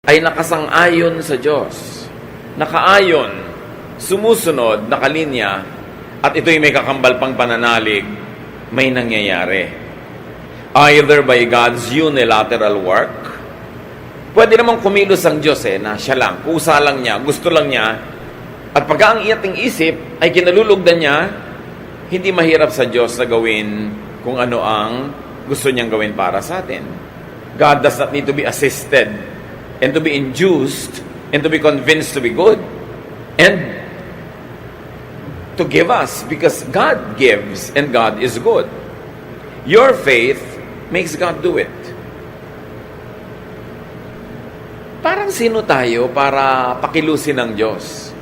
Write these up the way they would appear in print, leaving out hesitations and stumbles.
ay nakasang-ayon sa Diyos. Nakaayon, sumusunod, nakalinya, at ito'y may kakambal pang pananalig, may nangyayari. Either by God's unilateral work, pwede namang kumilos ang Diyos na siya lang, kusa lang niya, gusto lang niya, at pagka ang ating isip ay kinalulugdan niya, hindi mahirap sa Diyos na gawin kung ano ang gusto niyang gawin para sa atin. God does not need to be assisted and to be induced and to be convinced to be good and to give us, because God gives and God is good. Your faith makes God do it. Parang sino tayo para pakilusin ng Diyos?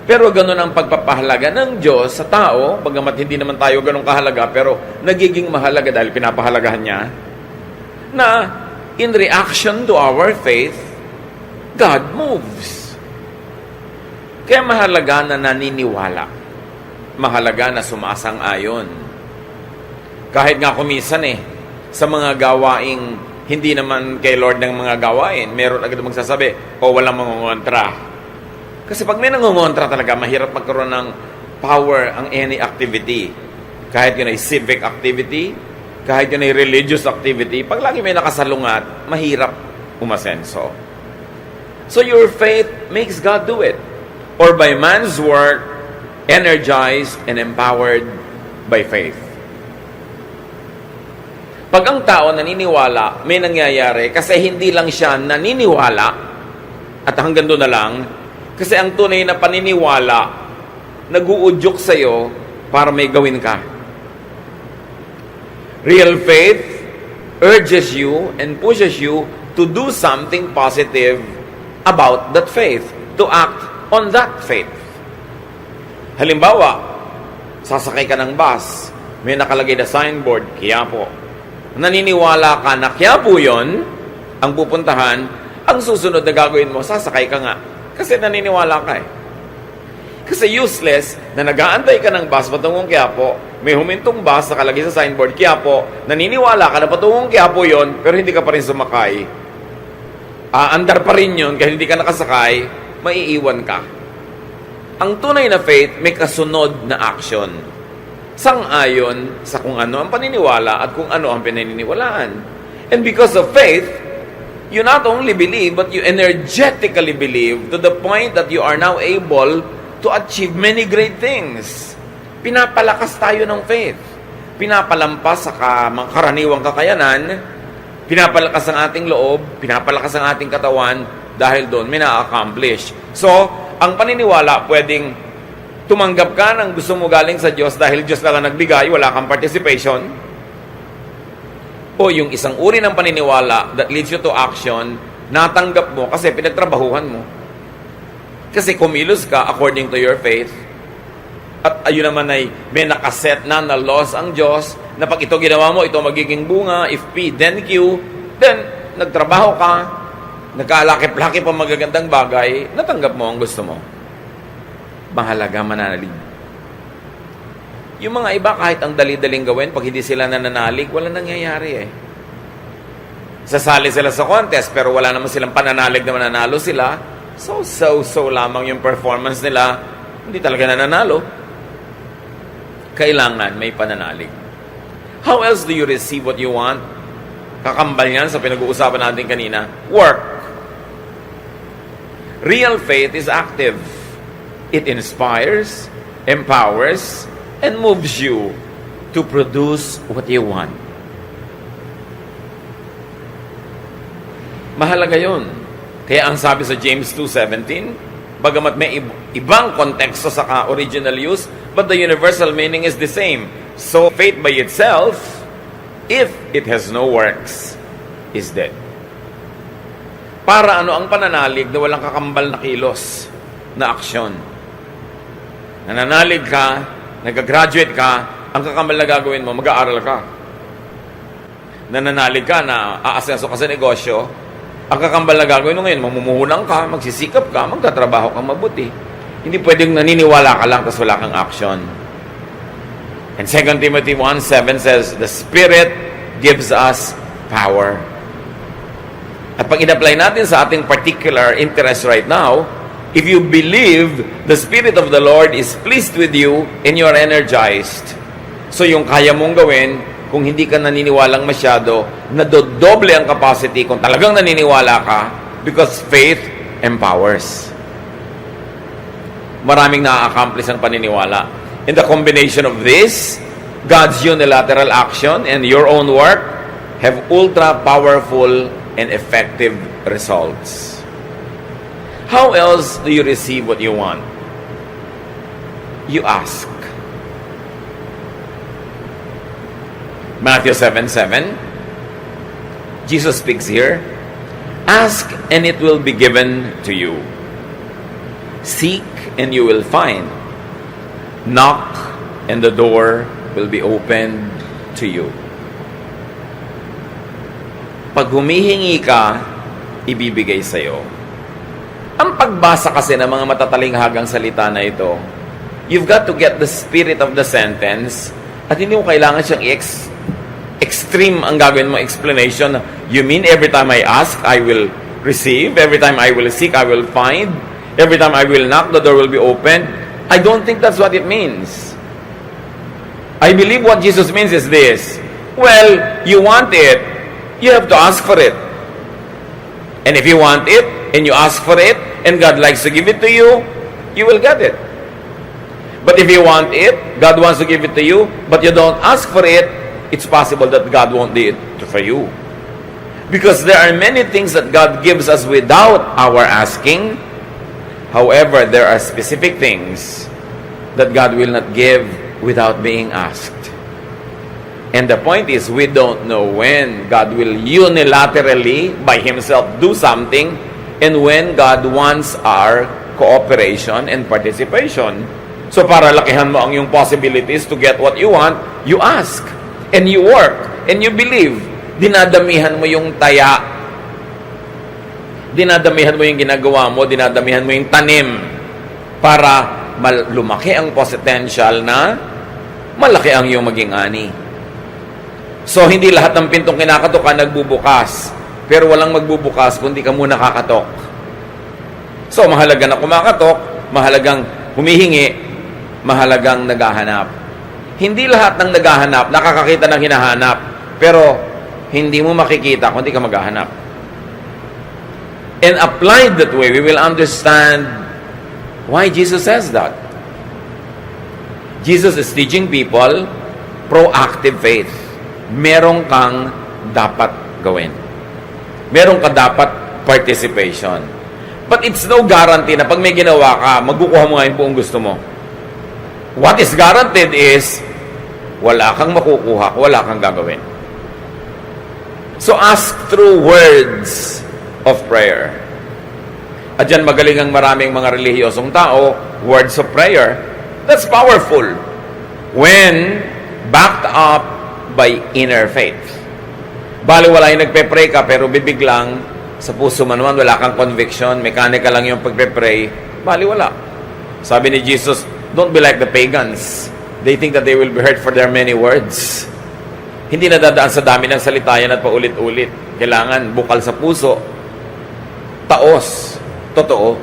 Pero ganun ang pagpapahalaga ng Diyos sa tao, bagamat hindi naman tayo ganun kahalaga, pero nagiging mahalaga dahil pinapahalagahan niya, na in reaction to our faith, God moves. Kaya mahalaga na naniniwala. Mahalaga na sumasang-ayon. Kahit nga kumisan sa mga gawaing hindi naman kay Lord ng mga gawain, meron agad magsasabi, o walang mangungontra. Kasi pag may nangungontra talaga, mahirap magkaroon ng power ang any activity. Kahit yun ay civic activity, kahit yun ay religious activity, pag lagi may nakasalungat, mahirap umasenso. So your faith makes God do it. Or by man's work, energized and empowered by faith. Pag ang tao naniniwala, may nangyayari kasi hindi lang siya naniniwala at hanggang doon na lang, kasi ang tunay na paniniwala nag-uudyok sa'yo para may gawin ka. Real faith urges you and pushes you to do something positive about that faith, to act on that faith. Halimbawa, sasakay ka ng bus, may nakalagay na signboard, Quiapo. Naniniwala ka na Quiapo yun, ang pupuntahan, ang susunod na gagawin mo, sasakay ka nga. Kasi naniniwala ka Kasi useless na nag-aantay ka ng bus patungong Quiapo, may humintong bus, nakalagay sa signboard, Quiapo, naniniwala ka na patungong Quiapo yun, pero hindi ka pa rin sumakay. Andar pa rin yun, kahit hindi ka nakasakay, maiiwan ka. Ang tunay na faith may kasunod na action. Sang-ayon sa kung ano ang paniniwala at kung ano ang pinaniniwalaan. And because of faith, you not only believe, but you energetically believe to the point that you are now able to achieve many great things. Pinapalakas tayo ng faith. Pinapalampas sa mga karaniwang kakayanan, pinapalakas ang ating loob, pinapalakas ang ating katawan, dahil doon may na-accomplish. So, ang paniniwala, pwedeng tumanggap ka ng gusto mo galing sa Diyos dahil Diyos lang ang nagbigay, wala kang participation. O yung isang uri ng paniniwala that leads you to action, natanggap mo kasi pinagtrabahuhan mo. Kasi kumilos ka according to your faith. At ayun naman ay may nakaset na laws ang Diyos na pag ito ginawa mo, ito magiging bunga, if P, then Q, then nagtrabaho ka, nagkalaki-laki pa magagandang bagay, natanggap mo ang gusto mo. Mahalaga mananalig. Yung mga iba, kahit ang dali-daling gawin, pag hindi sila nananalig, wala nangyayari Sasali sila sa contest, pero wala naman silang pananalig na mananalo sila. So lamang yung performance nila, hindi talaga nananalo. Kailangan may pananalig. How else do you receive what you want? Kakambal yan sa pinag-uusapan natin kanina. Work. Real faith is active. It inspires, empowers, and moves you to produce what you want. Mahalaga yun. Kaya ang sabi sa James 2:17, bagamat may ibang konteksto sa original use, but the universal meaning is the same. So, faith by itself, if it has no works, is dead. Para ang pananalig na walang kakambal na kilos na aksyon. Nananalig ka, nag-graduate ka, ang kakambal na gagawin mo, mag-aaral ka. Nananalig ka na aasenso ka sa negosyo, ang kakambal na gagawin mo ngayon, mamumuhunan ka, magsisikap ka, magtatrabaho kang mabuti. Hindi pwedeng naniniwala ka lang tapos wala kang action. And 2 Timothy 1:7 says, the Spirit gives us power. At pag in-apply natin sa ating particular interest right now, if you believe the Spirit of the Lord is pleased with you and you are energized, so yung kaya mong gawin, kung hindi ka naniniwalang masyado, nadodoble ang capacity kung talagang naniniwala ka, because faith empowers. Maraming na-accomplish ang paniniwala. In the combination of this, God's unilateral action and your own work have ultra-powerful and effective results. How else do you receive what you want? You ask. Matthew 7:7, Jesus speaks here, ask and it will be given to you. Seek and you will find. Knock and the door will be opened to you. Pag humihingi ka, ibibigay sa'yo. Ang pagbasa kasi ng mga matatalinghagang salita na ito, you've got to get the spirit of the sentence at hindi mo kailangan siyang extreme ang gagawin mo explanation. You mean every time I ask, I will receive? Every time I will seek, I will find? Every time I will knock, the door will be opened? I don't think that's what it means. I believe what Jesus means is this. Well, you want it, you have to ask for it. And if you want it, and you ask for it, and God likes to give it to you, you will get it. But if you want it, God wants to give it to you, but you don't ask for it, it's possible that God won't do it for you. Because there are many things that God gives us without our asking. However, there are specific things that God will not give without being asked. And the point is, we don't know when God will unilaterally, by Himself, do something, and when God wants our cooperation and participation. So para lakihan mo ang iyong possibilities to get what you want, you ask, and you work, and you believe. Dinadamihan mo yung taya, dinadamihan mo yung ginagawa mo, dinadamihan mo yung tanim, para lumaki ang potential na malaki ang iyong maging ani. So, hindi lahat ng pintong kinakatok ka nagbubukas. Pero walang magbubukas kung di ka muna kakatok. So, mahalaga na kumakatok, mahalagang humihingi, mahalagang naghahanap. Hindi lahat ng naghahanap nakakakita ng hinahanap. Pero, hindi mo makikita kung di ka maghahanap. And applied that way, we will understand why Jesus says that. Jesus is teaching people proactive faith. Meron kang dapat gawin. Meron ka dapat participation. But it's no guarantee na pag may ginawa ka, magkukuha mo nga yung buong gusto mo. What is guaranteed is, wala kang makukuha, wala kang gagawin. So ask through words of prayer. At dyan magaling ang maraming mga relihiyosong tao, words of prayer. That's powerful. When backed up by inner faith. Bali wala yung nagpe-pray ka pero bibiglang sa puso mo naman wala kang conviction, mechanical lang yung pagpe-pray, bali wala. Sabi ni Jesus, don't be like the pagans. They think that they will be heard for their many words. Hindi nadadaan sa dami ng salita yan at paulit-ulit. Kailangan bukal sa puso, taos, totoo.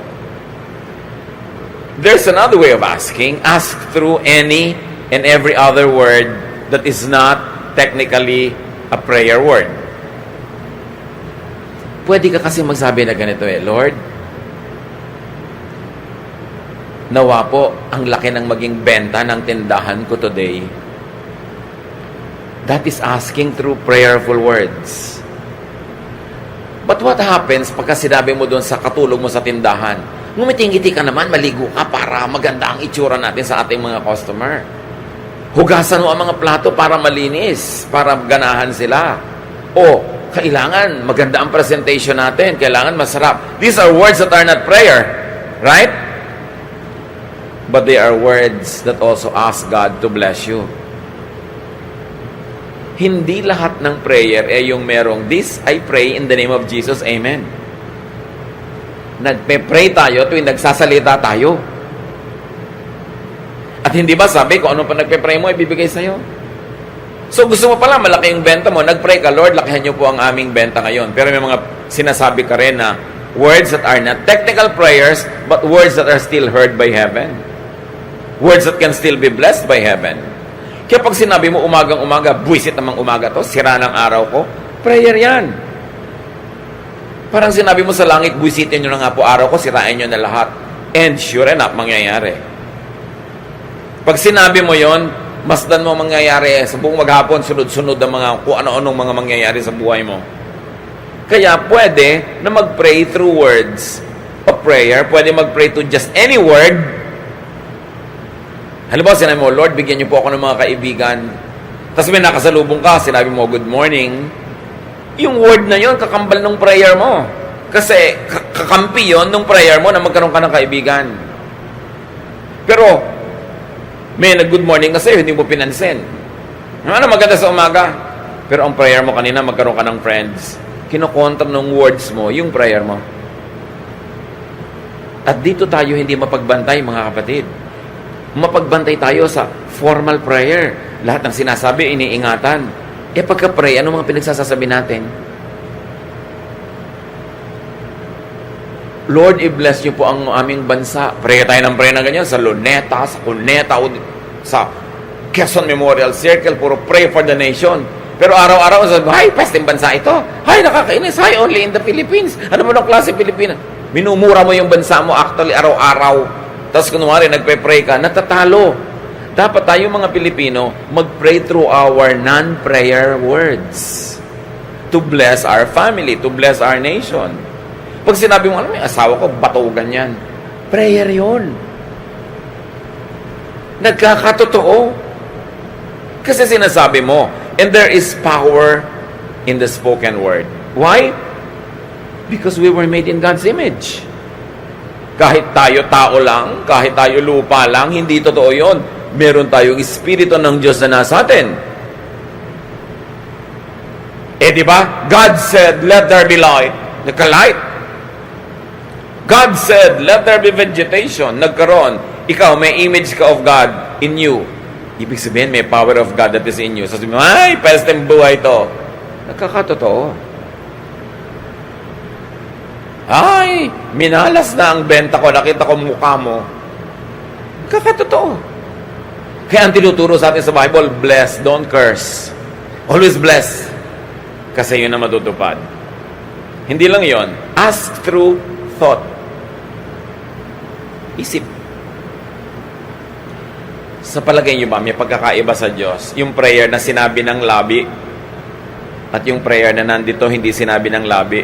There's another way of asking. Ask through any and every other word that is not technically a prayer word. Pwede ka kasi magsabi na ganito Lord, nawa po ang laki ng maging benta ng tindahan ko today. That is asking through prayerful words. But what happens pagka sinabi mo doon sa katulog mo sa tindahan? Ngumiti-ngiti ka naman, maligo ka para maganda ang itsura natin sa ating mga customer. Hugasan mo ang mga plato para malinis, para ganahan sila. O, kailangan maganda ang presentation natin, kailangan masarap. These are words that are not prayer, right? But they are words that also ask God to bless you. Hindi lahat ng prayer yung merong, this I pray in the name of Jesus, Amen. Nagpe-pray tayo tuwing nagsasalita tayo. At hindi ba sabi kung ano pa nagpe-pray mo, ibibigay sa'yo? So gusto mo pala, malaki yung benta mo, nag-pray ka, Lord, lakihan niyo po ang aming benta ngayon. Pero may mga sinasabi ka rin na words that are not technical prayers, but words that are still heard by heaven. Words that can still be blessed by heaven. Kaya pag sinabi mo umagang-umaga, buwisit namang umaga to, sira ng araw ko, prayer yan. Parang sinabi mo sa langit, buwisitin nyo na nga po araw ko, sirain nyo na lahat. And sure enough, mangyayari. Pag sinabi mo yon, masdan mo mangyayari sa buong maghapon, sunod-sunod ang mga kung ano-anong mga mangyayari sa buhay mo. Kaya pwede na mag-pray through words of prayer, pwede mag-pray to just any word. Halimbawa, sinabi mo, Lord, bigyan niyo po ako ng mga kaibigan. Tapos may nakasalubong ka, sinabi mo, good morning. Yung word na yon, kakambal ng prayer mo. Kasi kakampi yon ng prayer mo na magkaroon ka ng kaibigan. Pero, may nag-good morning kasi hindi mo pinansin. Ano maganda sa umaga? Pero ang prayer mo kanina, magkaroon ka ng friends. Kinokontra ng words mo, yung prayer mo. At dito tayo hindi mapagbantay, mga kapatid. Mapagbantay tayo sa formal prayer. Lahat ng sinasabi, iniingatan. Pagka-pray, ano mga pinagsasasabi natin? Lord, i-bless niyo po ang aming bansa. Pray tayo ng pray na ganyan sa Luneta, sa Cuneta, sa Quezon Memorial Circle. Puro pray for the nation. Pero araw-araw, sabi, hay, pesteng bansa ito. Hay, nakakainis. Hay, only in the Philippines. Ano mo ng klase Pilipinas? Minumura mo yung bansa mo actually araw-araw. Tapos kunwari, nagpe-pray ka, natatalo. Dapat tayo mga Pilipino, mag-pray through our non-prayer words. To bless our family, to bless our nation. Pag sinabi mo, alam mo, asawa ko, batugan yan. Prayer yun. Nagkakatotoo. Kasi sinasabi mo, and there is power in the spoken word. Why? Because we were made in God's image. Kahit tayo tao lang, kahit tayo lupa lang, hindi totoo yun. Meron tayong Espiritu ng Diyos na nasa atin. Di ba? God said, let there be light. Nagka-light. God said, let there be vegetation. Nagkaroon. Ikaw, may image ka of God in you. Ibig sabihin, may power of God that is in you. Sabi mo, ay, pesteng buhay to. Nagkakatotoo. Ay, minalas na ang benta ko, nakita ko mukha mo. Nagkakatotoo. Kaya ang tinuturo sa atin sa Bible, bless, don't curse. Always bless. Kasi yun na matutupad. Hindi lang yon. Ask through thought. Isip. Sa palagay niyo ba, may pagkakaiba sa Diyos? Yung prayer na sinabi ng labi at yung prayer na nandito hindi sinabi ng labi.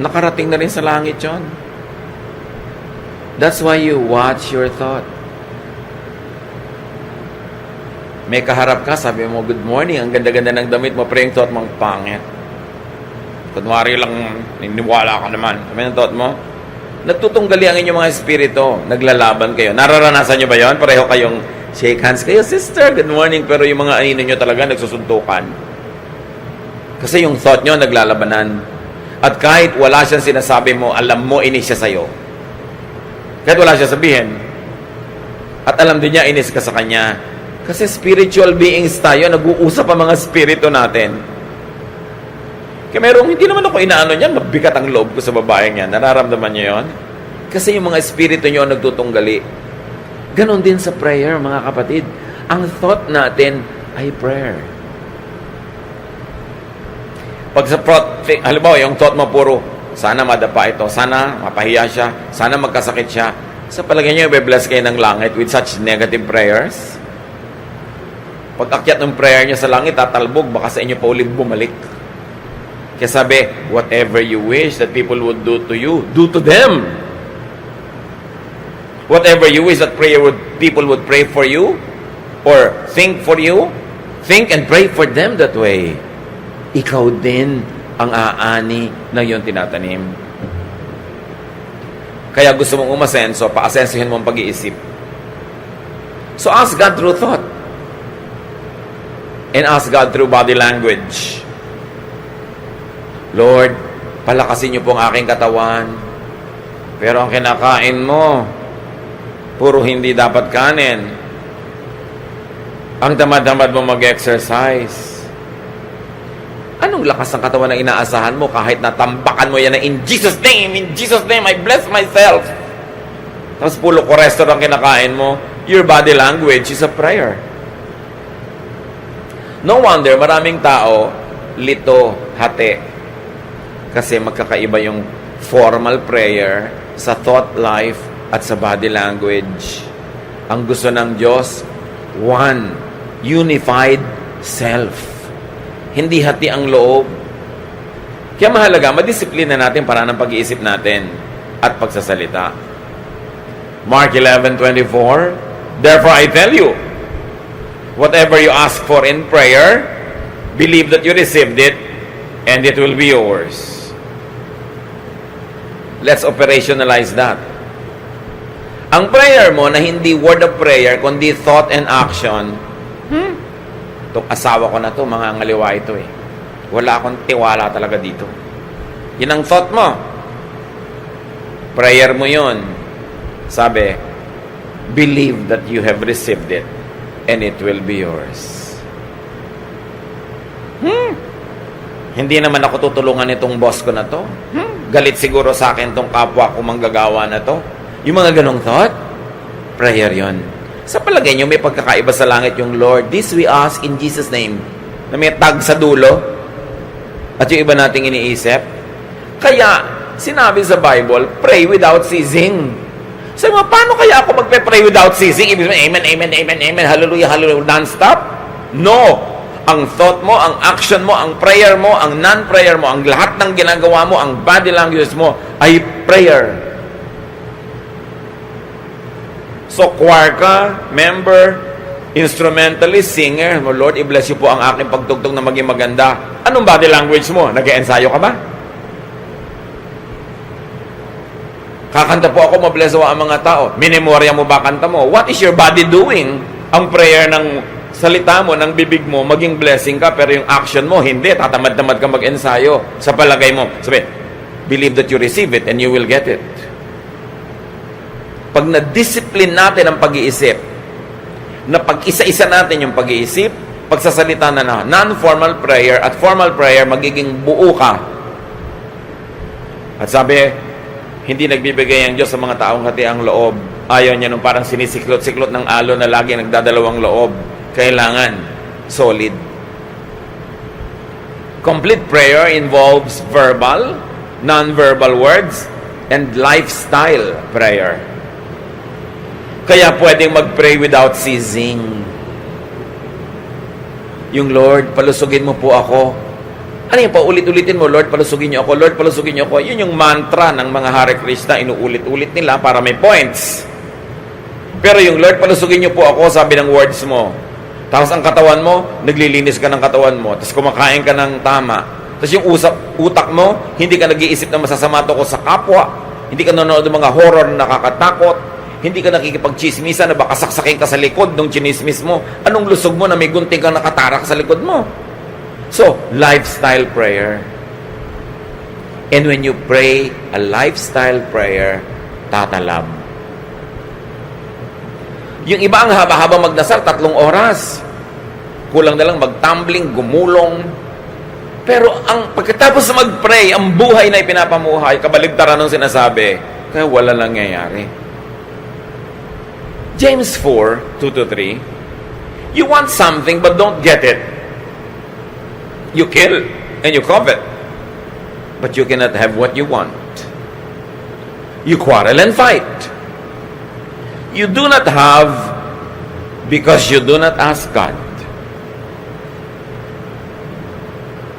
Nakarating na rin sa langit yun. That's why you watch your thought. May kaharap ka, sabi mo, good morning, ang ganda-ganda ng damit mo, praying thought mong pangit. Kunwari lang, niniwala ka naman. Sabi ng thought mo, nagtutunggali ang inyong mga espiritu, naglalaban kayo. Nararanasan nyo ba yon? Pareho kayong shake hands kayo, sister, good morning, pero yung mga anino nyo talaga nagsusuntukan. Kasi yung thought nyo naglalabanan. At kahit wala siyang sinasabi mo, alam mo, inis siya sa'yo. Kahit wala siya sabihin. At alam din niya, inis ka sa kanya. Kasi spiritual beings tayo, nag-uusap ang mga spirito natin. Kaya merong, hindi naman ako inaano niyan, mabigat ang loob ko sa babaeng yan. Nararamdaman niyo yon? Kasi yung mga espiritu niyo nagtutunggali. Ganon din sa prayer, mga kapatid. Ang thought natin ay prayer. Pag sa halimbawa, yung thought mo puro, sana madapa ito, sana mapahiya siya, sana magkasakit siya. Sa palagay niyo, i-bless kayo ng langit with such negative prayers? Pag akyat ng prayer niya sa langit, tatalbog, baka sa inyo pa ulit bumalik. Kaya sabi, whatever you wish that people would do to you, do to them. Whatever you wish that people would pray for you, or think for you, think and pray for them that way. Ikaw din ang aani ng iyong tinatanim. Kaya gusto mong umasenso, paasensohin mo ang pag-iisip. So ask God through thought. And ask God through body language. Lord, palakasin niyo po ang aking katawan. Pero ang kinakain mo, puro hindi dapat kanin. Ang tamad-tamad mo mag-exercise. Anong lakas ng katawan na inaasahan mo kahit natambakan mo yan na in Jesus' name, I bless myself. Tapos pulo ko restaurant kinakain mo, your body language is a prayer. No wonder, maraming tao, lito, hati. Kasi magkakaiba yung formal prayer sa thought life at sa body language. Ang gusto ng Diyos, one, unified self. Hindi hati ang loob. Kaya mahalaga, madisiplina natin para ng pag-iisip natin at pagsasalita. Mark 11:24, therefore I tell you, whatever you ask for in prayer, believe that you received it, and it will be yours. Let's operationalize that. Ang prayer mo na hindi word of prayer, kundi thought and action, itong asawa ko na to, mga ngaliwa ito eh. Wala akong tiwala talaga dito. Yun ang thought mo. Prayer mo yun. Sabi, believe that you have received it and it will be yours. Hindi naman ako tutulungan itong boss ko na to. Galit siguro sa akin tong kapwa ko manggagawa na to. Yung mga ganong thought, prayer yon. Sa palagay nyo, may pagkakaiba sa langit yung Lord, this we ask in Jesus' name, na may tag sa dulo, at yung iba nating iniisip. Kaya, sinabi sa Bible, pray without ceasing. Sabi mo, paano kaya ako magpe-pray without ceasing? Ibig sabihin, amen, amen, amen, amen, hallelujah, hallelujah, non-stop? No! Ang thought mo, ang action mo, ang prayer mo, ang non-prayer mo, ang lahat ng ginagawa mo, ang body language mo, ay prayer. So, choir ka, member, instrumentalist, singer. Oh, Lord, i-bless you po ang aking pagtugtog na maging maganda. Anong body language mo? Nag-ensayo ka ba? Kakanta po ako, mabless ang mga tao. Minemorya mo ba kanta mo? What is your body doing? Ang prayer ng salita mo, ng bibig mo, maging blessing ka, pero yung action mo, hindi. Tatamad-tamad ka mag-ensayo. Sa palagay mo, sabi, believe that you receive it and you will get it. Pag na-discipline natin ang pag-iisip, na pag-isa-isa natin yung pag-iisip, pagsasalita na non-formal prayer at formal prayer, magiging buo ka. At sabi, hindi nagbibigay ang Diyos sa mga taong hati ang loob. Ayaw niya nung parang sinisiklot-siklot ng alo na lagi nagdadalawang loob. Kailangan solid. Complete prayer involves verbal, non-verbal words, and lifestyle prayer. Kaya pwedeng mag-pray without ceasing. Yung Lord, palusugin mo po ako. Ano yung paulit-ulitin mo? Lord, palusugin niyo ako. Lord, palusugin niyo ako. Yun yung mantra ng mga Hare Krishna. Inuulit-ulit nila para may points. Pero yung Lord, palusugin niyo po ako, sabi ng words mo. Tapos ang katawan mo, naglilinis ka ng katawan mo. Tapos kumakain ka ng tama. Tapos yung utak mo, hindi ka nag-iisip na masasama ko sa kapwa. Hindi ka nanonood ng mga horror na nakakatakot. Hindi ka nakikipag-chismisan na baka saksakin ka sa likod ng chinismis mo. Anong lusog mo na may gunting kang nakatarak sa likod mo? So, lifestyle prayer. And when you pray a lifestyle prayer, tatalab. Yung iba ang haba-haba magdasal, 3 oras. Kulang na lang magtumbling, gumulong. Pero ang pagkatapos na mag-pray, ang buhay na ipinapamuhay, kabaligtaran ng sinasabi, kaya wala lang nangyayari. James 4:2-3, you want something but don't get it. You kill and you covet, but you cannot have what you want. You quarrel and fight. You do not have because you do not ask God.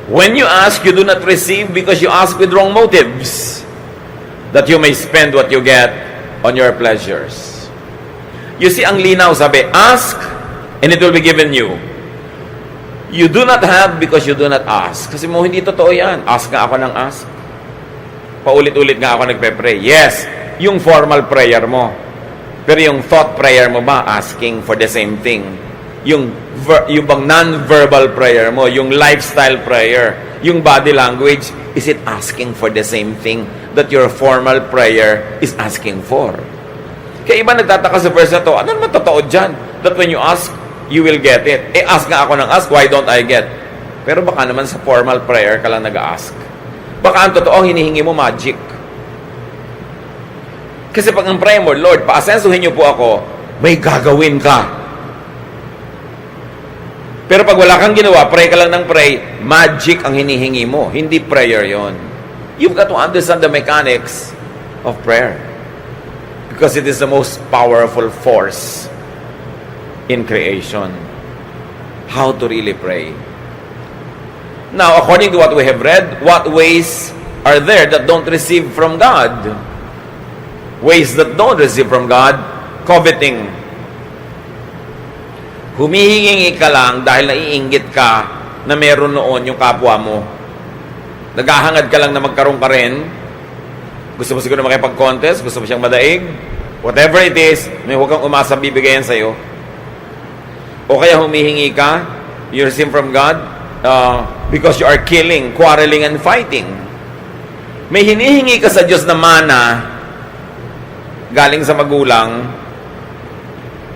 When you ask, you do not receive because you ask with wrong motives, that you may spend what you get on your pleasures. You see, ang linaw, sabi, ask, and it will be given you. You do not have because you do not ask. Kasi mo, hindi totoo yan. Ask nga ako ng ask. Paulit-ulit nga ako nagpe-pray. Yes, yung formal prayer mo. Pero yung thought prayer mo ba, asking for the same thing. Yung bang non-verbal prayer mo, yung lifestyle prayer, yung body language, is it asking for the same thing that your formal prayer is asking for? Kaya iba nagtataka sa verse na to, ano naman totoo dyan? That when you ask, you will get it. Ask nga ako ng ask, why don't I get? Pero baka naman sa formal prayer ka lang nag-ask. Baka ang totoo, hinihingi mo magic. Kasi pag ang prayer mo, Lord, paasensuhin niyo po ako, may gagawin ka. Pero pag wala kang ginawa, pray ka lang ng pray, magic ang hinihingi mo. Hindi prayer yon. You've got to understand the mechanics of prayer. Because it is the most powerful force in creation. How to really pray. Now, according to what we have read, what ways are there that don't receive from God? Ways that don't receive from God, coveting. Humihingi ka lang dahil naiinggit ka na meron noon yung kapwa mo. Naghahangad ka lang na magkaroon ka rin. Gusto mo siguro makipag-contest, gusto mo siyang madaig. Whatever it is, may huwag kang umasang bibigayan sa'yo. O kaya humihingi ka, you receive from God, because you are killing, quarreling, and fighting. May hinihingi ka sa Diyos na mana, galing sa magulang,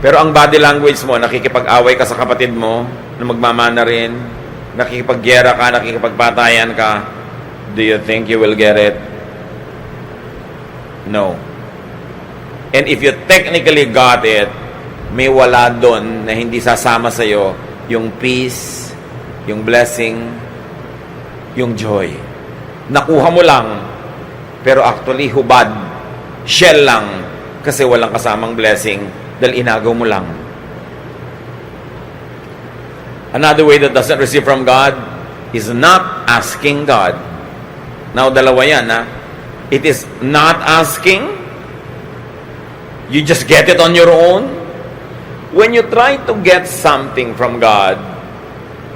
pero ang body language mo, nakikipag-away ka sa kapatid mo, na magmamana rin, nakikipag-gyera ka, nakikipagpatayan ka, do you think you will get it? No. And if you technically got it, may wala doon na hindi sasama sa'yo yung peace, yung blessing, yung joy. Nakuha mo lang, pero actually hubad, shell lang, kasi walang kasamang blessing dahil inagaw mo lang. Another way that doesn't receive from God is not asking God. Now, dalawa yan, ha? It is not asking. You just get it on your own. When you try to get something from God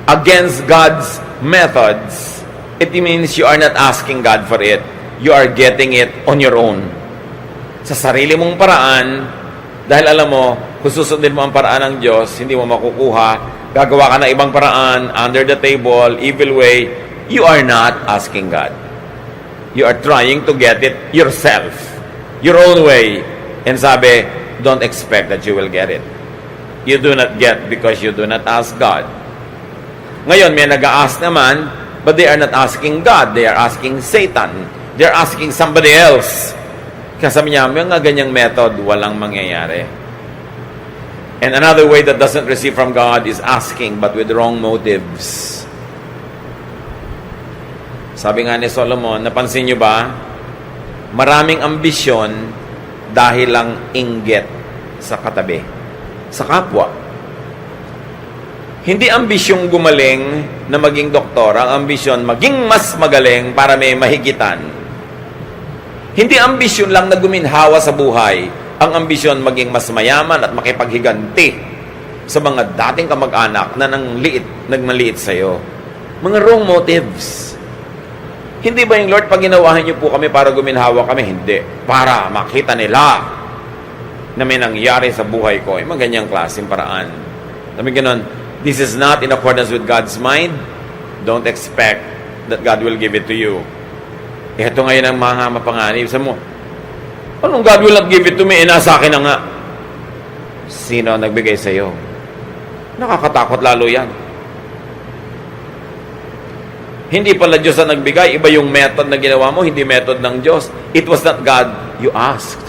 against God's methods, it means you are not asking God for it. You are getting it on your own. Sa sarili mong paraan, dahil alam mo, kung susundin mo ang paraan ng Diyos, hindi mo makukuha, gagawa ka ng ibang paraan, under the table, evil way, you are not asking God. You are trying to get it yourself, your own way. And sabi, don't expect that you will get it. You do not get because you do not ask God. Ngayon, may nag-a-ask naman, but they are not asking God. They are asking Satan. They are asking somebody else. Kasi sabi niya, may nga ganyang method, walang mangyayari. And another way that doesn't receive from God is asking, but with wrong motives. Sabi nga ni Solomon, napansin niyo ba? Maraming ambisyon dahil lang inggit sa katabi, sa kapwa. Hindi ambisyong gumaling na maging doktor, ang ambisyon maging mas magaling para may mahigitan. Hindi ambisyon lang na guminhawa sa buhay, ang ambisyon maging mas mayaman at makipaghiganti sa mga dating kamag-anak na nagmaliit sa'yo. Mga wrong motives. Hindi ba yung Lord, pag ginawahan niyo po kami para guminhawa kami? Hindi. Para makita nila na may nangyari sa buhay ko. Yung mga ganyang klaseng paraan. Sabi ganon, this is not in accordance with God's mind. Don't expect that God will give it to you. Ito ngayon ang mga mapanganib. Sabi mo, anong God will not give it to me? Nasa akin na nga. Sino ang nagbigay sa iyo? Nakakatakot lalo yan. Hindi pala Diyos ang nagbigay. Iba yung method na ginawa mo, hindi method ng Diyos. It was not God you asked.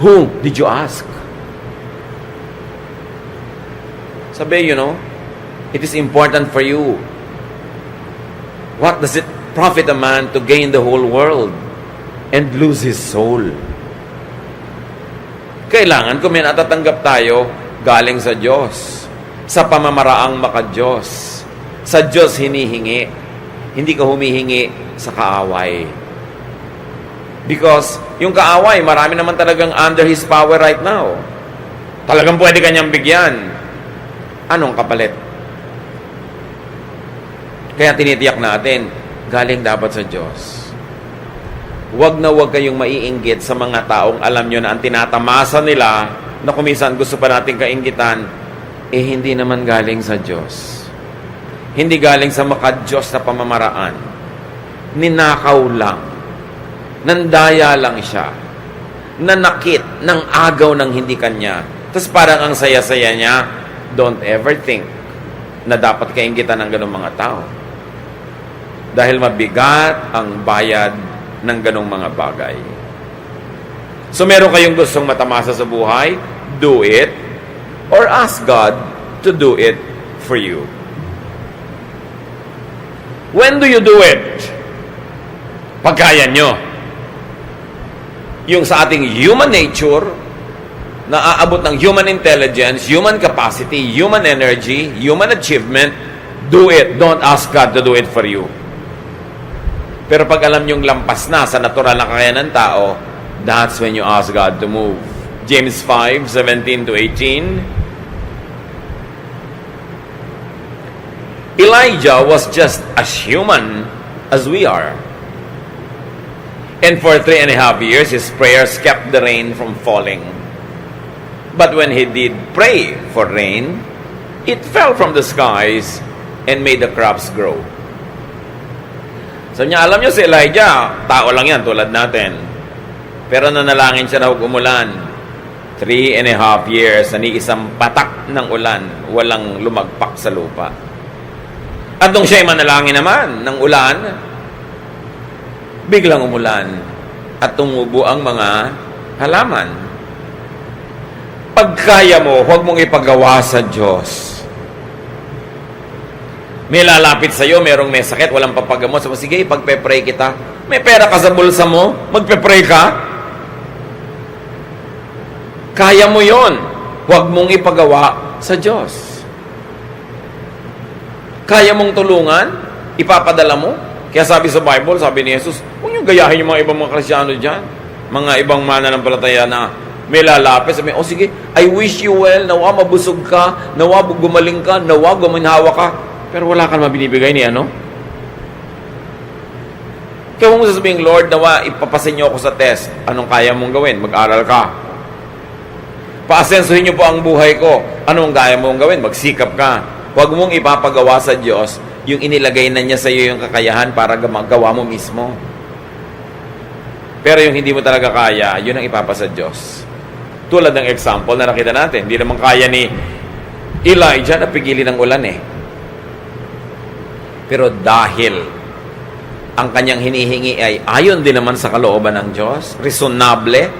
Who did you ask? Sabi, it is important for you. What does it profit a man to gain the whole world and lose his soul? Kailangan kung may natatanggap tayo, galing sa Diyos. Sa pamamaraang maka-Diyos. Sa Diyos hinihingi. Hindi ka humihingi sa kaaway. Because yung kaaway, marami naman talagang under his power right now. Talagang pwede kanyang bigyan. Anong kapalit? Kaya tinitiyak natin, galing dapat sa Diyos. Huwag na huwag kayong maiinggit sa mga taong alam nyo na ang tinatamasa nila na kumisan gusto pa natin kainggitan, hindi naman galing sa Diyos. Hindi galing sa maka-Diyos na pamamaraan. Ninakaw lang. Nandaya lang siya. Nanakit ng agaw ng hindi kanya. Tapos parang ang saya-saya niya, don't ever think na dapat kainggitan ng ganung mga tao. Dahil mabigat ang bayad ng ganong mga bagay. So meron kayong gustong matamasa sa buhay, do it, or ask God to do it for you. When do you do it? Pagkaya nyo. Yung sa ating human nature, na aabot ng human intelligence, human capacity, human energy, human achievement, do it. Don't ask God to do it for you. Pero pag alam nyong lampas na sa natural na kakayanan ng tao, that's when you ask God to move. James 5:17-18. Elijah was just as human as we are. And for 3.5 years, his prayers kept the rain from falling. But when he did pray for rain, it fell from the skies and made the crops grow. So niya, alam nyo si Elijah, tao lang yan, tulad natin. Pero nanalangin siya na huwag umulan. 3.5 years, na ni isang patak ng ulan, walang lumagpak sa lupa. At nung siya'y manalangin naman ng ulan, biglang umulan at tumubo ang mga halaman. Pagkaya mo, huwag mong ipagawa sa Diyos. May lalapit sa'yo, merong may sakit, walang papagamot. So, sige, pagpe-pray kita. May pera ka sa bulsa mo, magpe-pray ka. Kaya mo yon. Huwag mong ipagawa sa Diyos. Kaya mong tulungan, ipapadala mo. Kaya sabi sa Bible, sabi ni Jesus, huwag niyong gayahin yung mga ibang mga Kristyano dyan. Mga ibang mananampalataya na may lalapit. Sabi, sige, I wish you well, nawa mabusog ka, nawa gumaling ka, nawa guminhawa ka. Pero wala kang mabinibigay ni ano? Kaya kung sasabihin, Lord, nawa ipapasin niyo ako sa test. Anong kaya mong gawin? Mag-aral ka. Paasensuhin niyo po ang buhay ko. Anong kaya mong gawin? Magsikap ka. Huwag mong ipapagawa sa Diyos yung inilagay na niya sa iyo yung kakayahan para magawa mo mismo. Pero yung hindi mo talaga kaya, yun ang ipapasa Diyos. Tulad ng example na nakita natin, hindi naman kaya ni Elijah na pigilin ng ulan eh. Pero dahil ang kanyang hinihingi ay ayon din naman sa kalooban ng Diyos, reasonable,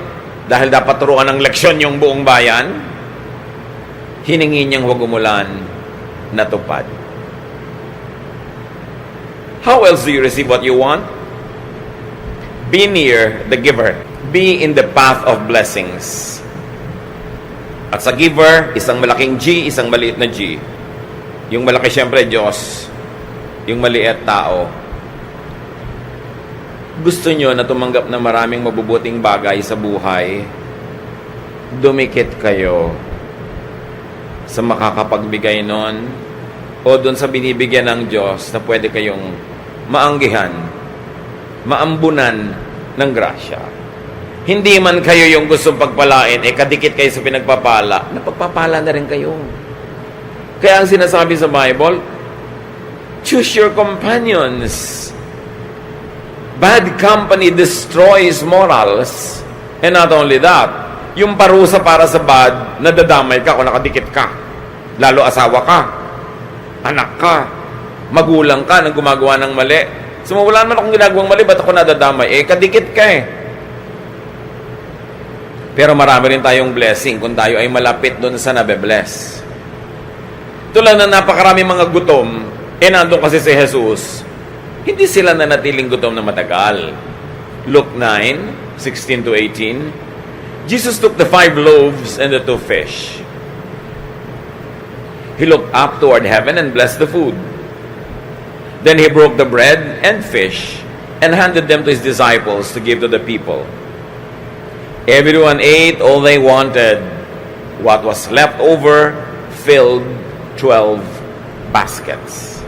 dahil dapat turuan ng leksyon yung buong bayan, hiningi niyang huwag umulan, natupad. How else do you receive what you want? Be near the giver. Be in the path of blessings. At sa giver, isang malaking G, isang maliit na G. Yung malaki siyempre, Diyos. Yung maliit, tao. Gusto nyo na tumanggap na maraming mabubuting bagay sa buhay, dumikit kayo sa makakapagbigay nun o doon sa binibigyan ng Diyos na pwede kayong maanggihan, maambunan ng grasya. Hindi man kayo yung gustong pagpalain, kadikit kayo sa pinagpapala, napagpapala na rin kayo. Kaya ang sinasabi sa Bible, choose your companions. Bad company destroys morals. And not only that, yung parusa para sa bad, nadadamay ka kung nakadikit ka. Lalo asawa ka, anak ka, magulang ka nang gumagawa ng mali. So, wala naman akong ginagawang mali, ba't ako nadadamay? Kadikit ka eh. Pero marami rin tayong blessing kung tayo ay malapit doon sa nabe-bless. Tulad na napakarami mga gutom, nandun kasi si Jesus, hindi sila nanatiling gutom na matagal. Luke 9:16-18, Jesus took the 5 loaves and the 2 fish. He looked up toward heaven and blessed the food. Then he broke the bread and fish and handed them to his disciples to give to the people. Everyone ate all they wanted. What was left over filled 12 baskets.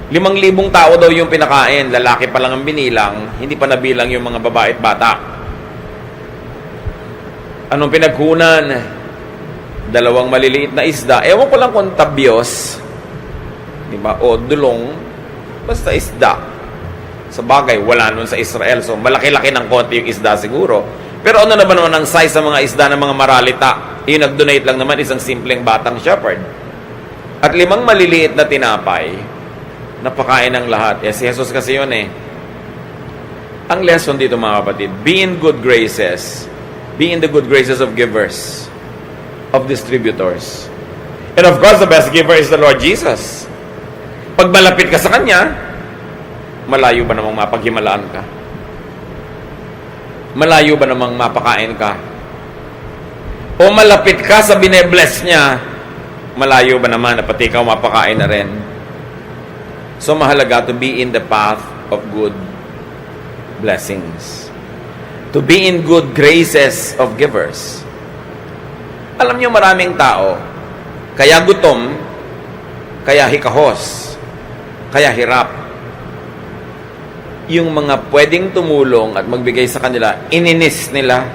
5,000 tao daw yung pinakain. Lalaki pa lang ang binilang, hindi pa nabilang yung mga babae at bata. Anong pinagkunan? 2 maliliit na isda. Ewan ko lang kung tabyos, diba? O dulong, basta isda. Sa bagay, wala nun sa Israel. So, malaki-laki ng konti yung isda siguro. Pero ano naman ang size sa mga isda ng mga maralita? Yung nag-donate lang naman isang simpleng batang shepherd. At 5 maliliit na tinapay, napakain ng lahat. Si Jesus kasi yun eh. Ang lesson dito mga kapatid, be in good graces. Be in the good graces of givers, of distributors. And of course, the best giver is the Lord Jesus. Pag malapit ka sa Kanya, malayo ba namang mapaghimalaan ka? Malayo ba namang mapakain ka? O malapit ka sa binebless niya, malayo ba naman na pati ikaw mapakain na rin? So mahalaga to be in the path of good blessings. To be in good graces of givers. Alam niyo maraming tao, kaya gutom, kaya hikahos, kaya hirap. Yung mga pwedeng tumulong at magbigay sa kanila, ininis nila,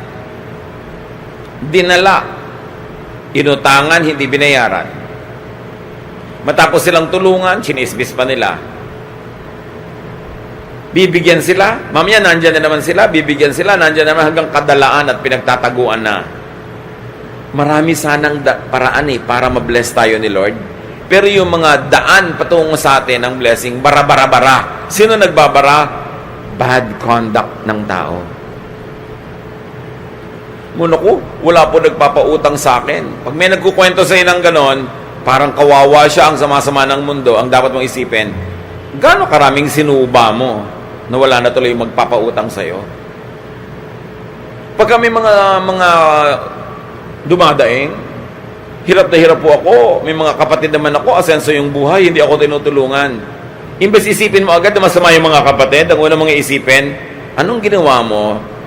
dinala, inutangan, hindi binayaran. Matapos silang tulungan, sinisbis pa nila. Bibigyan sila, mamaya nandyan na naman sila, bibigyan sila, nandyan naman hanggang kadalaan at pinagtataguan na. Marami sanang paraan para ma-bless tayo ni Lord. Pero yung mga daan patungo sa atin ng blessing, bara-bara-bara. Sino nagbabara? Bad conduct ng tao. Muna ko, wala po nagpapautang sa akin. Pag may nagkukwento sa ng ganon, parang kawawa siya, ang sama-sama ng mundo. Ang dapat mong isipin, gaano karaming sinuba mo na wala na tuloy magpapautang sa'yo? Pag kami mga dumadaing, hirap na hirap po ako, may mga kapatid naman ako, asenso yung buhay, hindi ako tinutulungan. Imbes isipin mo agad na masama yung mga kapatid, ang unang mga isipin, anong ginawa mo,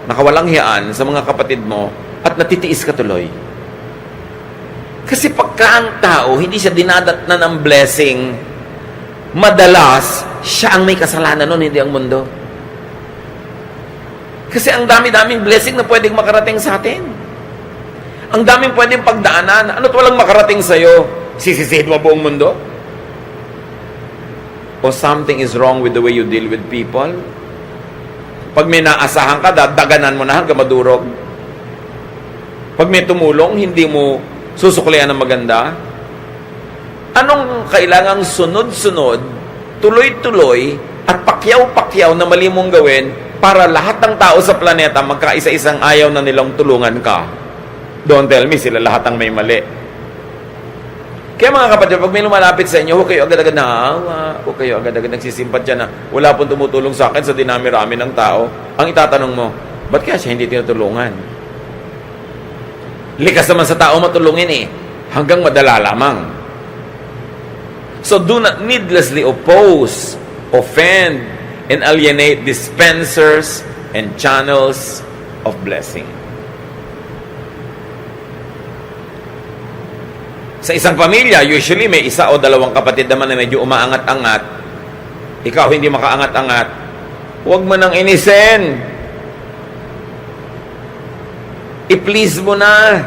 nakawalang hiyaan sa mga kapatid mo, at natitiis ka tuloy? Kasi pagka ang tao, hindi siya dinadatnan ng blessing, madalas, siya ang may kasalanan nun, hindi ang mundo. Kasi ang dami-daming blessing na pwedeng makarating sa atin. Ang daming pwedeng pagdaanan. Ano't walang makarating sa'yo? Sisisihin mo buong mundo? O something is wrong with the way you deal with people? Pag may naasahan ka, dadaganan mo na hanggang madurog. Pag may tumulong, hindi mo susuklian ng maganda. Anong kailangang sunod-sunod, tuloy-tuloy, at pakyaw-pakyaw na mali mong gawin para lahat ng tao sa planeta magkaisa-isang ayaw na nilang tulungan ka? Don't tell me sila lahat ang may mali. Kaya mga kapatid, pag may lumalapit sa inyo, huwag kayo agad-agad naawa, huwag kayo agad-agad nagsisimpatya na wala pong tumutulong sa akin sa dinami-rami ng tao. Ang itatanong mo, ba't kaya siya hindi tinutulungan? Likas naman sa tao matulungin hanggang madala lamang. So do not needlessly oppose, offend, and alienate dispensers and channels of blessing. Sa isang pamilya, usually may isa o dalawang kapatid naman na medyo umaangat-angat. Ikaw hindi makaangat-angat. Huwag mo nang inisin. I-please mo na.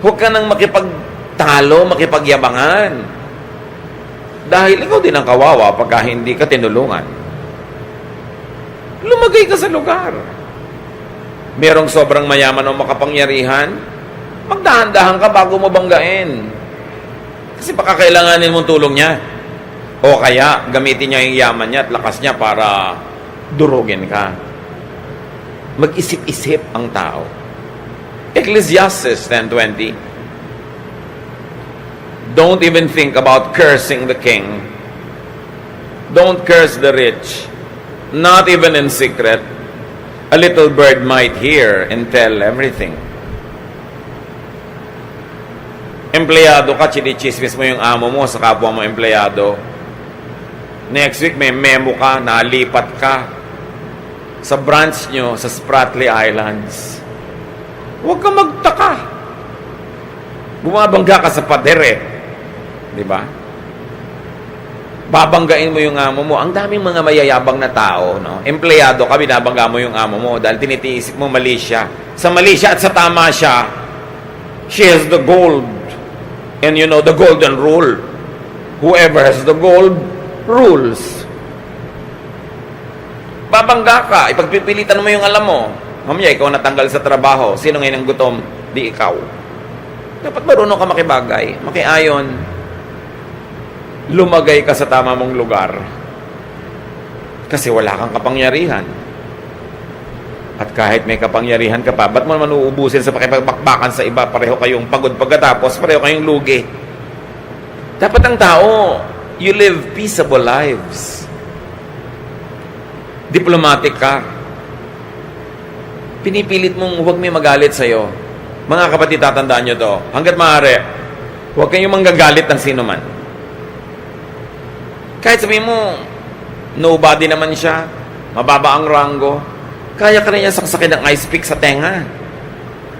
Huwag ka nang makipagtalo, makipagyabangan. Dahil ikaw din ang kawawa pagka hindi ka tinulungan. Lumagay ka sa lugar. Merong sobrang mayaman o makapangyarihan, magdahan-dahan ka bago mo banggain. Kasi baka kailanganin mong tulong niya. O kaya, gamitin niya yung yaman niya at lakas niya para durugin ka. Mag-isip-isip ang tao. Ecclesiastes 10:20. Don't even think about cursing the king. Don't curse the rich. Not even in secret. A little bird might hear and tell everything. Empleyado ka, chinichismis mo yung amo mo sa kapwa mo empleyado. Next week, may memo ka, nalipat ka sa branch nyo sa Spratly Islands. Huwag kang magtaka. Bumabangga ka sa pader Di ba? Babanggain mo yung amo mo. Ang daming mga mayayabang na tao, no? Empleyado ka, binabangga mo yung amo mo dahil tinitiisip mo mali siya. Sa mali siya at sa tama siya, she has the gold. And you know the golden rule. Whoever has the gold, rules. Babangga ka, ipagpipilitan mo yung alam mo. Mamaya, ikaw natanggal sa trabaho. Sino ngayon ang gutom? Di ikaw. Dapat marunong ka makibagay, makiayon. lumagay ka sa tama mong lugar. Kasi wala kang kapangyarihan. At kahit may kapangyarihan ka pa, ba't mo naman uubusin sa pakipagbakbakan sa iba? Pareho kayong pagod pagkatapos, pareho kayong lugi. Dapat ang tao, you live peaceable lives. Diplomatic ka. Pinipilit mong huwag may magalit sa'yo. Mga kapatid, tatandaan nyo to. Hanggat maaari, huwag kayong manggagalit ng sino man. Kahit sabihin mo, nobody naman siya, mababa ang ranggo, kaya ka rin niya saksakin ng ice pick sa tenga.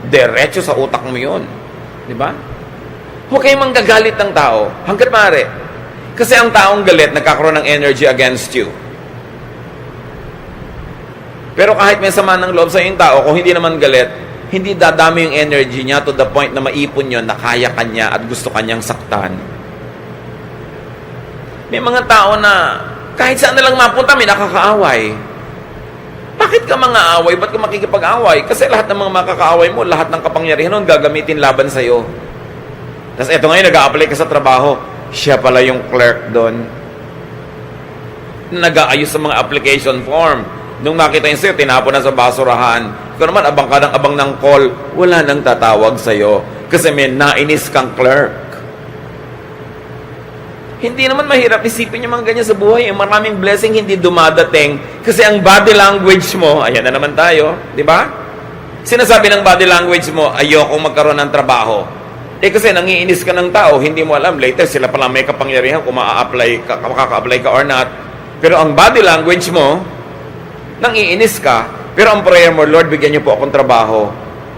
Diretso sa utak mo yun. Di ba? Huwag kayong manggagalit ng tao. Hanggat maaari. Kasi ang taong galit, nagkakaroon ng energy against you. Pero kahit may sama ng loob sa yung tao, kung hindi naman galit, hindi dadami yung energy niya to the point na maipon yun, na kaya kanya at gusto kanyang saktan. May mga tao na kahit saan na lang mapunta, may nakakaaway. Bakit ka mga away? Ba't ka makikipag-away? Kasi lahat ng mga makakaaway mo, lahat ng kapangyarihan nun gagamitin laban sa'yo. Tapos eto ngayon, nag-a-apply ka sa trabaho. Siya pala yung clerk doon. Nag-aayos sa mga application form. Nung nakita yun sa'yo, tinapon na sa basurahan. Ikaw naman, abang ka ng call. Wala nang tatawag sa'yo. Kasi may nainis kang clerk. Hindi naman mahirap isipin yung mga ganyan sa buhay. Maraming blessing hindi dumadating. Kasi ang body language mo, ayan na naman tayo, di ba? Sinasabi ng body language mo, ayokong magkaroon ng trabaho. Kasi nangiinis ka ng tao, hindi mo alam, later sila pala may kapangyarihan kung makaka-apply ka or not. Pero ang body language mo, nangiinis ka, pero ang prayer mo, Lord, bigyan niyo po akong trabaho.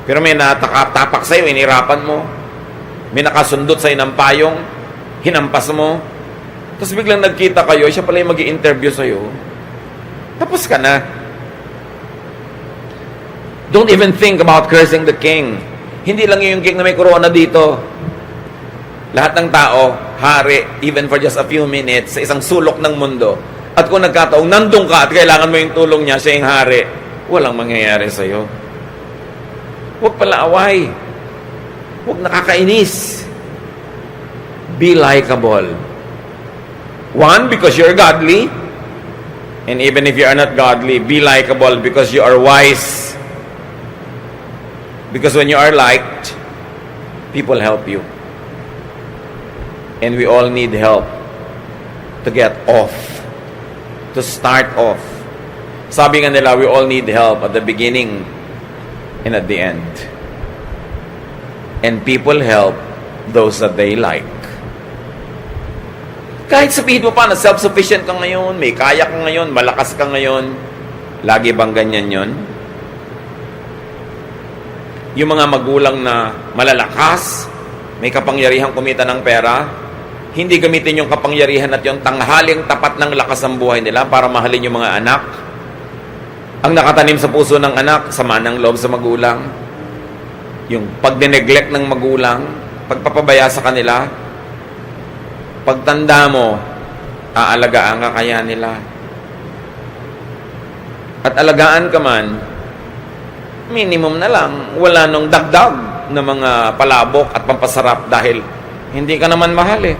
Pero may natatapak sa'yo, inirapan mo. May nakasundot sa'yo ng payong, hinampas mo. Tapos biglang nagkita kayo, siya pala yung mag-i-interview sa'yo. Tapos ka na. Don't even think about cursing the king. Hindi lang yung king na may corona dito. Lahat ng tao, hari, even for just a few minutes, sa isang sulok ng mundo. At kung nagkataong nandun ka at kailangan mo yung tulong niya, siya yung hari, walang mangyayari sa'yo. Huwag pala away. Huwag nakakainis. Be likable. One, because you're godly. And even if you are not godly, be likable because you are wise. Because when you are liked, people help you. And we all need help to get off, to start off. Sabi nga nila, we all need help at the beginning and at the end. And people help those that they like. Kahit sabihin mo pa na self-sufficient ka ngayon, may kaya ka ngayon, malakas ka ngayon, lagi bang ganyan yon? Yung mga magulang na malalakas, may kapangyarihan kumita ng pera, hindi gamitin yung kapangyarihan at yung tanghaling tapat ng lakas ng buhay nila para mahalin yung mga anak. Ang nakatanim sa puso ng anak, sama ng loob sa magulang. Yung pagdineglect ng magulang, pagpapabaya sa kanila, pagtanda mo, aalagaan ka kaya nila. At alagaan ka man, minimum na lang, wala nung dagdag na mga palabok at pampasarap dahil hindi ka naman mahal eh.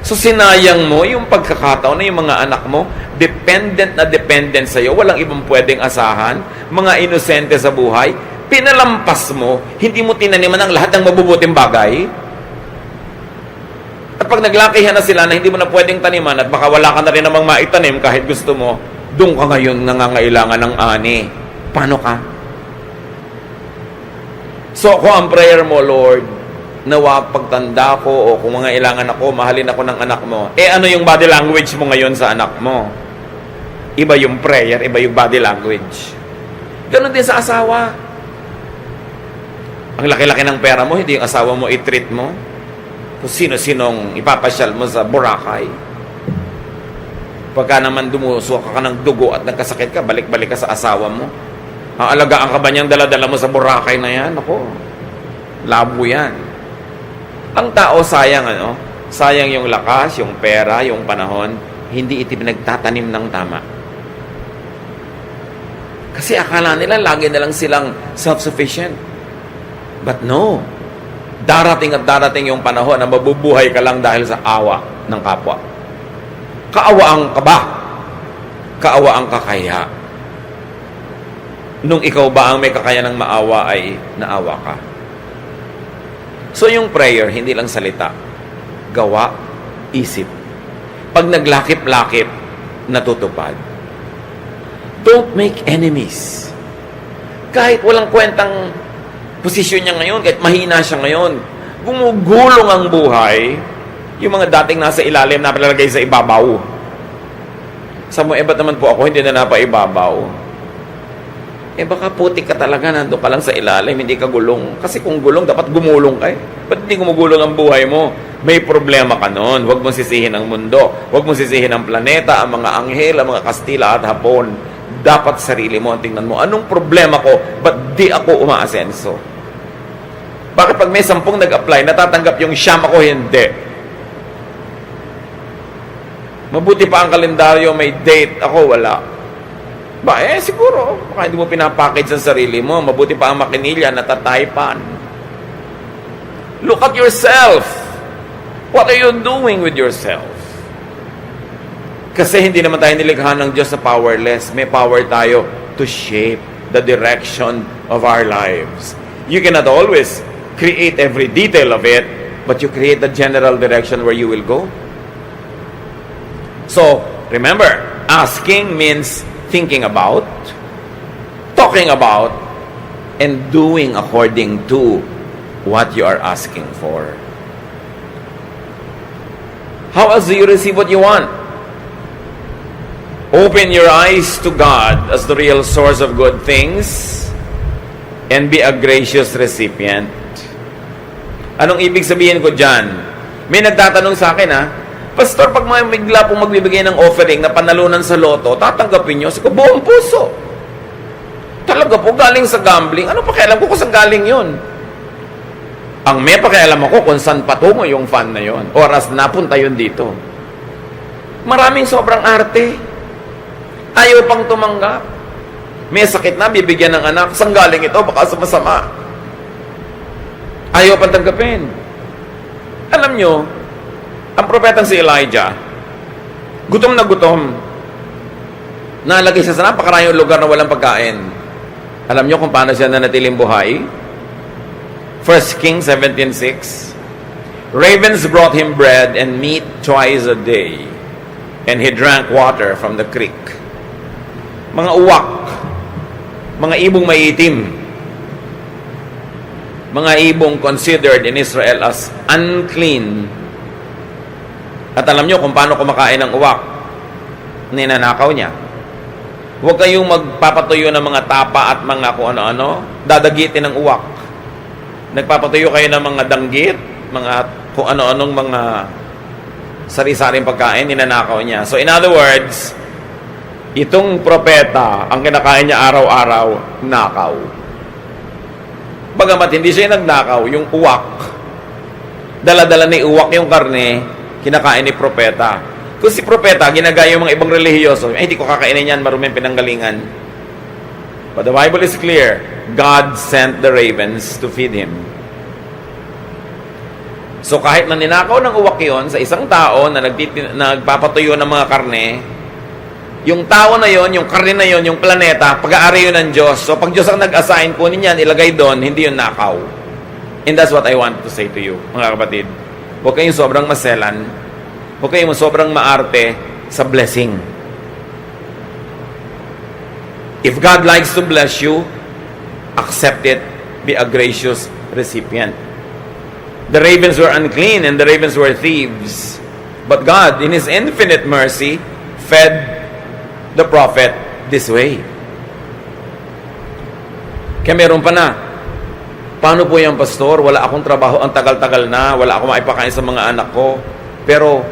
So sinayang mo yung pagkakataon na yung mga anak mo, dependent sa'yo, walang ibang pwedeng asahan, mga inosente sa buhay, pinalampas mo, hindi mo tinaniman ang lahat ng mabubuting bagay. At pag naglakihan na sila na hindi mo na pwedeng taniman at baka wala ka na rin namang maitanim kahit gusto mo, doon ka ngayon nangangailangan ng ani. Paano ka? So ako ang prayer mo, Lord, nawa pagtanda ko o kung mga ilangan ako, mahalin ako ng anak mo. Ano yung body language mo ngayon sa anak mo? Iba yung prayer, iba yung body language. Ganon din sa asawa. Ang laki-laki ng pera mo, hindi yung asawa mo i-treat mo. Kung sino-sinong ipapasyal mo sa Boracay. Pagka naman dumuso ka ng dugo at nagkasakit ka, balik-balik ka sa asawa mo. Aalagaan ka ba niyang dala-dala mo sa Boracay na yan? Ako, labo yan. Ang tao sayang, sayang yung lakas, yung pera, yung panahon, hindi iti pinagtatanim ng tama. Kasi akala nila lagi na lang silang self-sufficient. But no. Darating at darating yung panahon na mabubuhay ka lang dahil sa awa ng kapwa. Kaawaan ka ba? Kaawaan ka kaya? Nung ikaw ba ang may kakayanang maawa ay naawa ka? So yung prayer, hindi lang salita. Gawa, isip. Pag naglakip-lakip, natutupad. Don't make enemies. Kahit walang kwentang posisyon niya ngayon, kahit mahina siya ngayon, gumugulong ang buhay, yung mga dating nasa ilalim na palalagay sa ibabaw. Sabi mo, ba't naman po ako hindi na napaibabaw? Baka putik ka talaga, nandun ka lang sa ilalim, hindi ka gulong. Kasi kung gulong, dapat gumulong ka eh. Ba't hindi gumugulong ang buhay mo? May problema ka noon. Huwag mong sisihin ang mundo. Huwag mong sisihin ang planeta, ang mga anghel, ang mga Kastila at Hapon. Dapat sarili mo ang tingnan mo. Anong problema ko? Ba't di ako umaasenso? Bakit pag may 10 nag-apply, natatanggap yung siyam ako, hindi? Mabuti pa ang kalendaryo, may date, ako wala. Siguro, baka hindi mo pinapackage sa sarili mo. Mabuti pa ang makinilya, natataypan. Look at yourself. What are you doing with yourself? Kasi hindi naman tayo nilikha ng Diyos na powerless. May power tayo to shape the direction of our lives. You cannot always create every detail of it, but you create the general direction where you will go. So, remember, asking means thinking about, talking about, and doing according to what you are asking for. How else do you receive what you want? Open your eyes to God as the real source of good things and be a gracious recipient. Anong ibig sabihin ko dyan? May nagtatanong sa akin Pastor, pag may bigla pong magbibigay ng offering na panalunan sa loto, tatanggapin nyo? Sabi ko, buong puso. Talaga po, galing sa gambling. Ano pakialam ko kung saan galing yun? Ang may pakialam ako kung saan patungo yung fund na yun. Oras napunta yun dito. Maraming sobrang arte. Ayaw pang tumanggap. May sakit na, bibigyan ng anak. Saan galing ito? Baka sumasama. Ayaw pang tanggapin. Alam nyo, ang propetang si Elijah, gutom na gutom. Nalagay siya sa napakarayong lugar na walang pagkain. Alam nyo kung paano siya nanatiling buhay? 1 Kings 17:6. Ravens brought him bread and meat twice a day, and he drank water from the creek. Mga uwak, mga ibong maiitim, mga ibong considered in Israel as unclean. At alam nyo kung paano kumakain ng uwak? Ninanakaw niya. Huwag kayong magpapatuyo ng mga tapa at mga kung ano-ano. Dadagitin ng uwak. Nagpapatuyo kayo ng mga danggit, mga kung ano-anong mga sari-saring pagkain, ninanakaw niya. So in other words, itong propeta, ang kinakain niya araw-araw, nakaw. Bagamat hindi siya nagnakaw, yung uwak, dala-dala ni uwak yung karne, kinakain ni propeta. Kung si propeta, ginagaya yung mga ibang relihiyoso, hindi ko kakainin yan, maruming pinanggalingan. But the Bible is clear. God sent the ravens to feed him. So kahit na ninakaw ng uwak yun sa isang tao na nagpapatuyo ng mga karne, yung tao na yon, yung karne na yon, yung planeta, pag-aari yun ng Diyos. So pag Diyos ang nag-assign, kunin yan, ilagay doon, hindi yun nakaw. And that's what I want to say to you, mga kapatid. Huwag kayong sobrang maselan. Huwag kayong sobrang maarte sa blessing. If God likes to bless you, accept it. Be a gracious recipient. The ravens were unclean and the ravens were thieves. But God, in His infinite mercy, fed the prophet this way. Kaya meron pa na. Paano po yung pastor? Wala akong trabaho, ang tagal-tagal na, wala akong maipakain sa mga anak ko. Pero,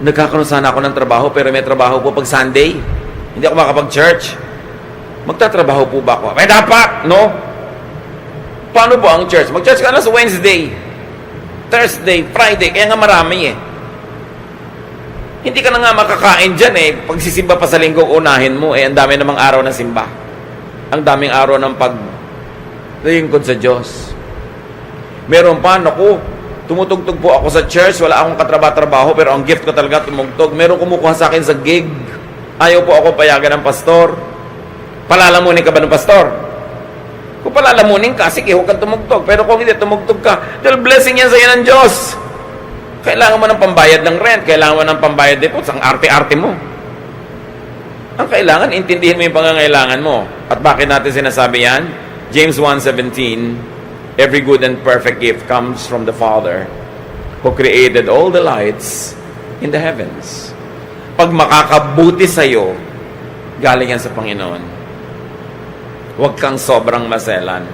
nagkakaroon sana ako ng trabaho, pero may trabaho po pag Sunday. Hindi ako makapag-church. Magtatrabaho po ba ako? Dapat, no? Paano po ang church? Mag-church ka na sa Wednesday, Thursday, Friday, kaya nga marami Hindi ka na nga makakain dyan Pagsisimba pa sa linggo, unahin mo ang dami namang araw ng simba. Ang daming araw ng paglingkod sa Diyos. Meron pa, naku, Tumutugtog po ako sa church, wala akong katrabaho-trabaho, pero ang gift ko talaga tumugtog. Meron kumukuha sa akin sa gig. Ayaw po ako payagan ng pastor. Palalamunin ka ba ng pastor? Kung palalamunin ka, sige, huwag kang tumugtog. Pero kung hindi, tumugtog ka, dahil blessing yan sa iyo ng Diyos. Kailangan mo ng pambayad ng rent, kailangan mo ng pambayad depots, ang arte-arte mo. Ang kailangan, intindihin mo yung pangangailangan mo. At bakit natin sinasabi yan? James 1:17, every good and perfect gift comes from the Father who created all the lights in the heavens. Pag makakabuti sa'yo, galing yan sa Panginoon. Huwag kang sobrang maselan.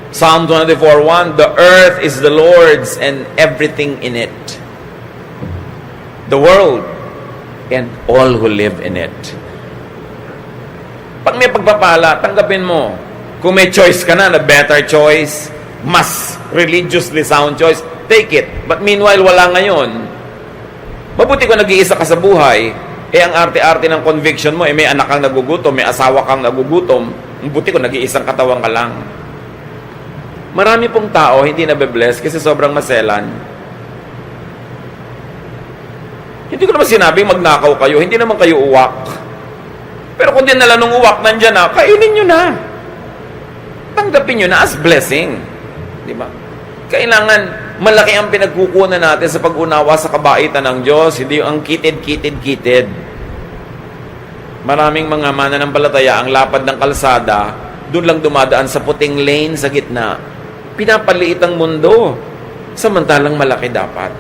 Psalm 24:1, the earth is the Lord's and everything in it. The world and all who live in it. Pag may pagpapala, tanggapin mo. Kung may choice ka na better choice, mas religiously sound choice, take it. But meanwhile, wala ngayon. Mabuti kung nag-iisa ka sa buhay, ang arte-arte ng conviction mo, may anak kang nagugutom, may asawa kang nagugutom, mabuti kung nag-iisang katawan ka lang. Marami pong tao hindi nabe-bless kasi sobrang maselan. Hindi ko naman sinabing magnakaw kayo, hindi naman kayo uwak. Pero kung dinala nung uwak nandyan na, kainin nyo na. Tanggapin nyo na as blessing. Di ba? Kailangan malaki ang pinagkukunan natin sa pag-unawa sa kabaitan ng Diyos, hindi ang kitid. Maraming mga mananampalataya, ang lapad ng kalsada, doon lang dumadaan sa puting lane sa gitna. Pinapaliit ang mundo, samantalang malaki dapat.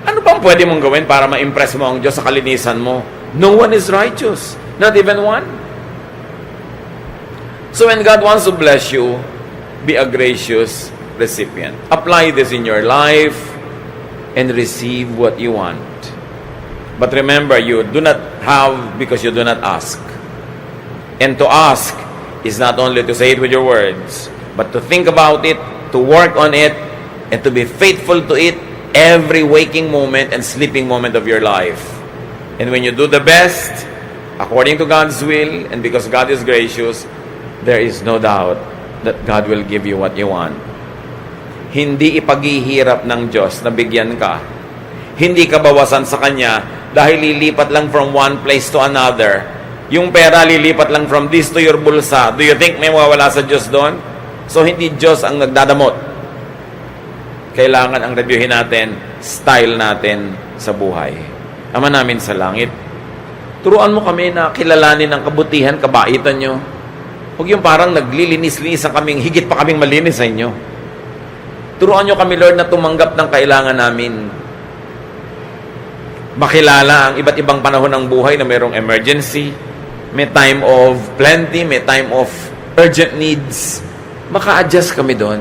Ano pang pwede mong gawin para ma-impress mo ang Diyos sa kalinisan mo? No one is righteous. Not even one. So when God wants to bless you, be a gracious recipient. Apply this in your life and receive what you want. But remember, you do not have because you do not ask. And to ask is not only to say it with your words, but to think about it, to work on it, and to be faithful to it every waking moment and sleeping moment of your life. And when you do the best, according to God's will, and because God is gracious, there is no doubt that God will give you what you want. Hindi ipaghihirap ng Diyos na bigyan ka. Hindi ka bawasan sa Kanya dahil lilipat lang from one place to another. Yung pera lilipat lang from this to your bulsa. Do you think may mawawala sa Diyos doon? So hindi Diyos ang nagdadamot. Kailangan ang reviewin natin, style natin sa buhay. Ama namin sa langit, turuan mo kami na kilalanin ang kabutihan, kabaitan nyo. Huwag yung parang naglilinis-linis ang kaming, higit pa kaming malinis sa inyo. Turuan nyo kami, Lord, na tumanggap ng kailangan namin. Makilala ang iba't ibang panahon ng buhay na mayroong emergency, may time of plenty, may time of urgent needs. Maka-adjust kami doon.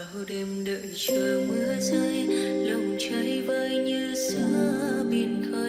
bao đêm đợi chờ mưa rơi, lòng chơi vơi như giữa biển khơi.